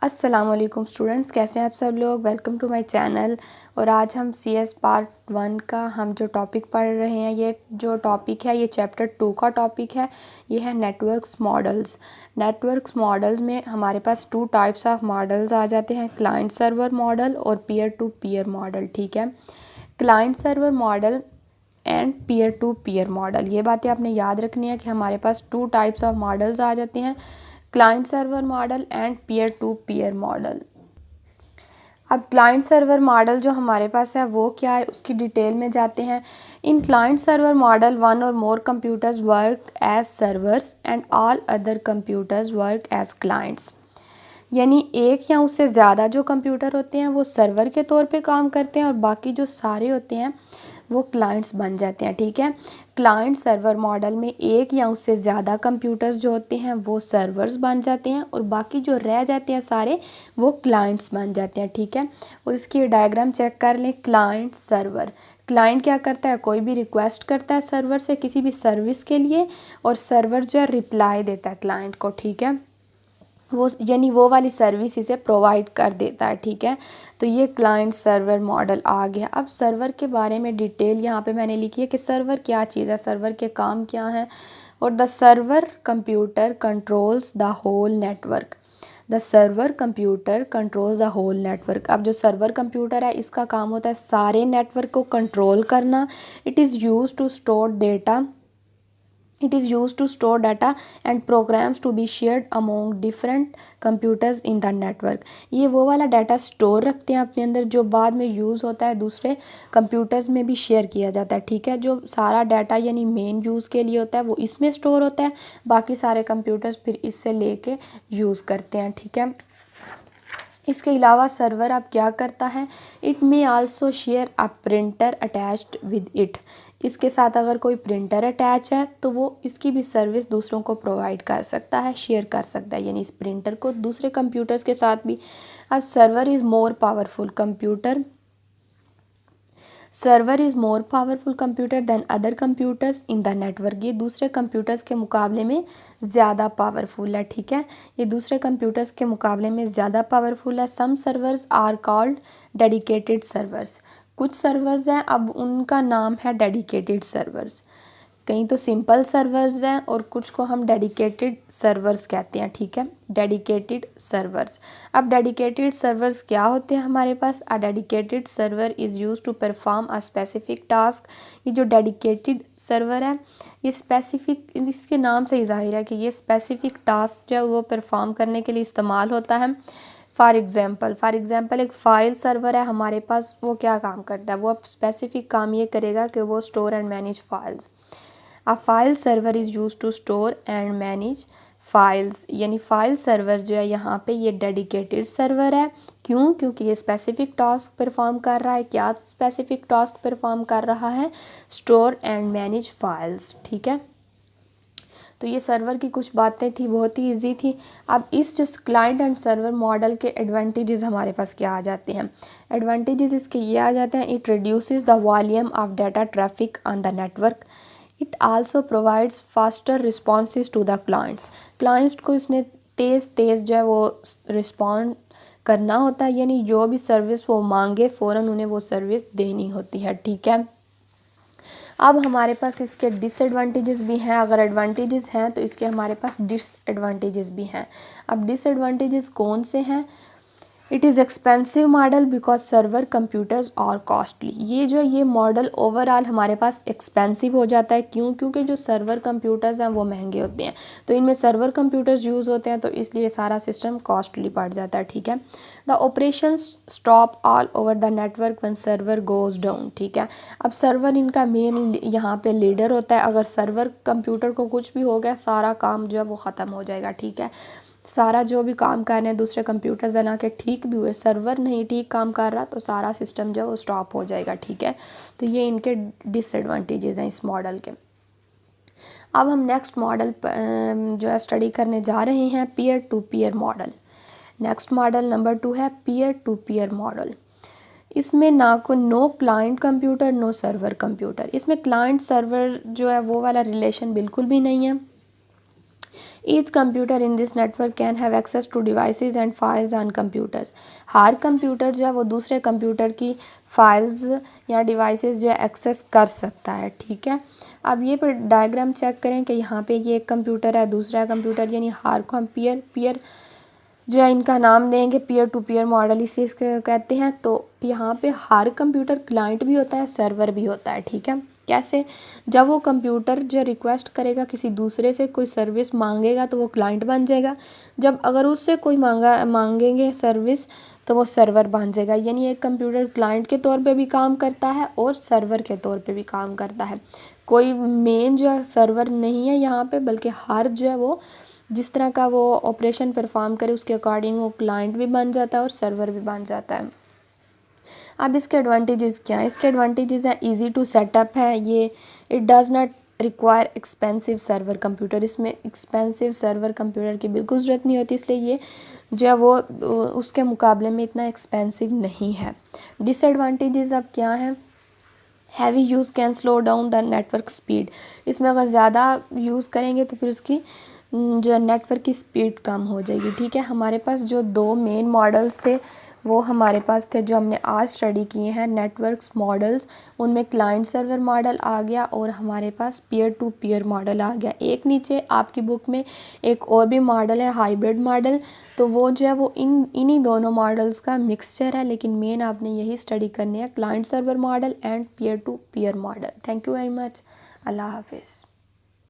अस्सलाम वालेकुम स्टूडेंट्स, कैसे हैं आप सब लोग। Welcome to my channel. और आज हम CS पार्ट 1 का हम जो टॉपिक पढ़ रहे हैं, ये जो टॉपिक है ये चैप्टर 2 का टॉपिक है। ये है नेटवर्क्स मॉडल्स। नेटवर्क्स मॉडल्स में हमारे पास 2 टाइप्स ऑफ मॉडल्स आ जाते हैं, क्लाइंट सर्वर मॉडल और पीयर टू पीयर मॉडल। ठीक है, client server model and peer to peer model, ये बातें आपने याद रखनी है कि हमारे पास 2 टाइप्स ऑफ मॉडल्स आ जाते हैं, client server model and peer to peer model. अब क्लाइंट सर्वर मॉडल जो हमारे पास है वो क्या है, उसकी डिटेल में जाते हैं। In client server model one और more computers work as servers and all other computers work as clients. यानी एक या उससे ज़्यादा जो कंप्यूटर होते हैं वो सर्वर के तौर पे काम करते हैं और बाकी जो सारे होते हैं वो क्लाइंट्स बन जाते हैं। ठीक है, क्लाइंट सर्वर मॉडल में एक या उससे ज़्यादा कंप्यूटर्स जो होते हैं वो सर्वर्स बन जाते हैं और बाकी जो रह जाते हैं सारे वो क्लाइंट्स बन जाते हैं। ठीक है, और इसकी डायग्राम चेक कर लें। क्लाइंट सर्वर, क्लाइंट क्या करता है, कोई भी रिक्वेस्ट करता है सर्वर से किसी भी सर्विस के लिए और सर्वर जो है रिप्लाई देता है क्लाइंट को। ठीक है, वो यानी वो वाली सर्विस इसे प्रोवाइड कर देता है। ठीक है, तो ये क्लाइंट सर्वर मॉडल आ गया। अब सर्वर के बारे में डिटेल यहाँ पे मैंने लिखी है कि सर्वर क्या चीज़ है, सर्वर के काम क्या हैं। और the server computer controls the whole network. The server computer controls the whole network. अब जो सर्वर कंप्यूटर है इसका काम होता है सारे नेटवर्क को कंट्रोल करना। It is use to store data It is used to store data and programs to be shared among different computers in the network। ये वो वाला डाटा स्टोर रखते हैं अपने अंदर जो बाद में यूज़ होता है दूसरे कंप्यूटर्स में भी शेयर किया जाता है। ठीक है, जो सारा डाटा यानी मेन यूज़ के लिए होता है वो इसमें स्टोर होता है, बाकी सारे कंप्यूटर्स फिर इससे लेके यूज़ करते हैं। ठीक है, इसके अलावा सर्वर अब क्या करता है, it may also share a printer attached with it. इसके साथ अगर कोई प्रिंटर अटैच है तो वो इसकी भी सर्विस दूसरों को प्रोवाइड कर सकता है, शेयर कर सकता है, यानी इस प्रिंटर को दूसरे कंप्यूटर्स के साथ भी। अब server is more powerful computer, server is more powerful computer than other computers in the network. ये दूसरे कंप्यूटर्स के मुकाबले में ज़्यादा पावरफुल है। ठीक है, ये दूसरे कंप्यूटर्स के मुकाबले में ज़्यादा पावरफुल है। Some servers are called dedicated servers. कुछ सर्वर्स हैं अब उनका नाम है डेडिकेटेड सर्वर्स। कहीं तो सिंपल सर्वर्स हैं और कुछ को हम डेडिकेटेड सर्वर्स कहते हैं। ठीक है, डेडिकेटेड सर्वर्स। अब डेडिकेटेड सर्वर्स क्या होते हैं हमारे पास, a dedicated server is use to perform a specific task. ये जो डेडिकेटेड सर्वर है ये स्पेसिफिक, इसके नाम से ही जाहिर है कि ये स्पेसिफिक टास्क जो है वो परफॉर्म करने के लिए इस्तेमाल होता है। फॉर एग्ज़ाम्पल एक फ़ाइल सर्वर है हमारे पास, वो क्या काम करता है, वो अब स्पेसिफिक काम ये करेगा कि वो store and manage files. A file server is use to store and manage files, यानी फाइल सर्वर जो है यहाँ पे ये डेडिकेटेड सर्वर है। क्यों, क्योंकि ये स्पेसिफिक टास्क परफॉर्म कर रहा है। क्या स्पेसिफिक टास्क परफॉर्म कर रहा है, स्टोर एंड मैनेज फाइल्स। ठीक है, तो ये सर्वर की कुछ बातें थी, बहुत ही इजी थी। अब इस जो क्लाइंट एंड सर्वर मॉडल के एडवांटेजेस हमारे पास क्या आ जाते हैं, एडवांटेजेस इसके ये आ जाते हैं, it reduces the volume of data traffic on the network. It also provides faster responses to the clients को इसने तेज़ जो है वो रिस्पॉन्ड करना होता है, यानी जो भी सर्विस वो मांगे फ़ौरन उन्हें वो सर्विस देनी होती है। ठीक है, अब हमारे पास इसके डिसएडवांटेजेस भी हैं। अगर एडवांटेजेस हैं तो इसके हमारे पास डिसएडवांटेजेस भी हैं। अब डिसएडवांटेजेस कौन से हैं, it is expensive model because server computers और कॉस्टली। ये जो ये मॉडल ओवरऑल हमारे पास एक्सपेंसिव हो जाता है। क्यों, क्योंकि जो सर्वर कंप्यूटर्स हैं वो महंगे होते हैं, तो इनमें सर्वर कंप्यूटर्स यूज़ होते हैं तो इसलिए सारा सिस्टम कॉस्टली पड़ जाता है। ठीक है, the operation stop all over the network when server goes down. ठीक है, अब सर्वर इनका मेन यहाँ पे लीडर होता है। अगर सर्वर कंप्यूटर को कुछ भी हो गया सारा काम जो है वो ख़त्म हो जाएगा। ठीक है, सारा जो भी काम कर रहे हैं दूसरे कंप्यूटर बना के ठीक भी हुए, सर्वर नहीं ठीक काम कर रहा तो सारा सिस्टम जो है वो स्टॉप हो जाएगा। ठीक है, तो ये इनके डिसएडवांटेजेस हैं इस मॉडल के। अब हम नेक्स्ट मॉडल जो है स्टडी करने जा रहे हैं, peer to peer model. Next model number 2 है पीयर टू पीयर मॉडल। इसमें no client computer no server computer. इसमें क्लाइंट सर्वर जो है वो वाला रिलेशन बिल्कुल भी नहीं है। Each computer in this network can have access to devices and files on computers. Her computer जो है वो दूसरे कंप्यूटर की फाइल्स या डिवाइसेस जो है एक्सेस कर सकता है, ठीक है। अब ये पर डायग्राम चेक करें कि यहाँ पे ये एक कंप्यूटर है, दूसरा कंप्यूटर, यानी हर को हम पीयर जो है इनका नाम देंगे, पीयर टू पीयर मॉडल इसे इसके कहते हैं। तो यहाँ पे हर कंप्यूटर क्लाइंट भी होता है, सर्वर भी होता है, ठीक है। कैसे? जब वो कंप्यूटर जो रिक्वेस्ट करेगा किसी दूसरे से, कोई सर्विस मांगेगा तो वो क्लाइंट बन जाएगा। जब अगर उससे कोई मांगेंगे सर्विस तो वो सर्वर बन जाएगा। यानी एक कंप्यूटर क्लाइंट के तौर पे भी काम करता है और सर्वर के तौर पे भी काम करता है। कोई मेन जो है सर्वर नहीं है यहाँ पे, बल्कि हर जो है वो जिस तरह का वो ऑपरेशन परफॉर्म करे उसके अकॉर्डिंग वो क्लाइंट भी बन जाता है और सर्वर भी बन जाता है। अब इसके एडवांटेजेस क्या हैं? इसके एडवांटेजेस हैं इजी टू सेटअप है ये, it does not require expensive server computer. इसमें एक्सपेंसिव सर्वर कंप्यूटर की बिल्कुल ज़रूरत नहीं होती, इसलिए ये जो है वो उसके मुकाबले में इतना एक्सपेंसिव नहीं है। डिसएडवांटेजेस अब क्या हैं? Heavy use can slow down the network speed. इसमें अगर ज़्यादा यूज़ करेंगे तो फिर उसकी जो है नेटवर्क की स्पीड कम हो जाएगी, ठीक है। हमारे पास जो दो मेन मॉडल्स थे वो हमारे पास थे जो हमने आज स्टडी किए हैं नेटवर्क्स मॉडल्स, उनमें क्लाइंट सर्वर मॉडल आ गया और हमारे पास पीयर टू पीयर मॉडल आ गया। एक नीचे आपकी बुक में एक और भी मॉडल है हाइब्रिड मॉडल, तो वो जो है वो इन्हीं दोनों मॉडल्स का मिक्सचर है, लेकिन मेन आपने यही स्टडी करनी है, client server model and peer to peer model. Thank you very much. अल्लाह हाफिज़।